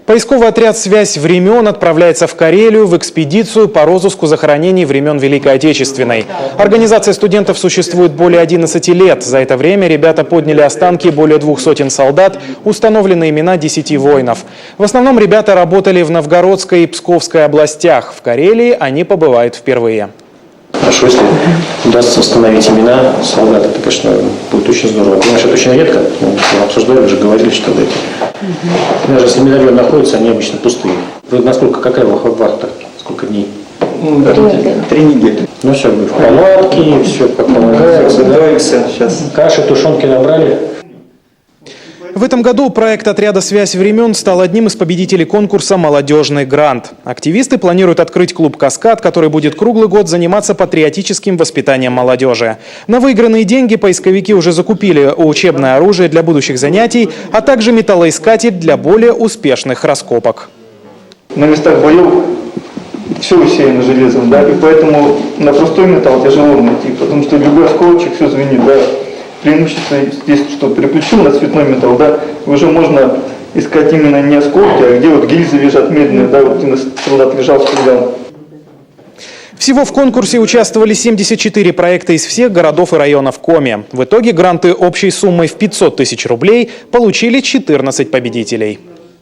Поисковый отряд «Связь времен» отправляется в Карелию в экспедицию по розыску захоронений времен Великой Отечественной. Организация студентов существует более 11 лет. За это время ребята подняли останки более 200 солдат, установлены имена 10 воинов. В основном ребята работали в Новгородской и Псковской областях. В Карелии они побывают впервые. Хорошо, если удастся восстановить имена солдат, это, конечно, будет очень здорово. Потому что это очень редко. Мы обсуждали, уже говорили, что даже если медальон находится, они обычно пустые. Насколько, какая вахта? Сколько дней? 3 недели. Ну все, в палатке, все как полагается. Готовимся сейчас. Каши, тушенки набрали. В этом году проект отряда «Связь времен» стал одним из победителей конкурса «Молодежный грант». Активисты планируют открыть клуб «Каскад», который будет круглый год заниматься патриотическим воспитанием молодежи. На выигранные деньги поисковики уже закупили учебное оружие для будущих занятий, а также металлоискатель для более успешных раскопок. На местах боев все усеяно железом, да, и поэтому на простой металл тяжело найти, потому что любой осколочек все звенит, да. Преимущество здесь, что переключил на цветной металл, да, уже можно искать именно не осколки, а где вот гильзы лежат медные, да, вот солдат лежал, стрелял. Всего в конкурсе участвовали 74 проекта из всех городов и районов Коми. В итоге гранты общей суммой в 500 тысяч рублей получили 14 победителей.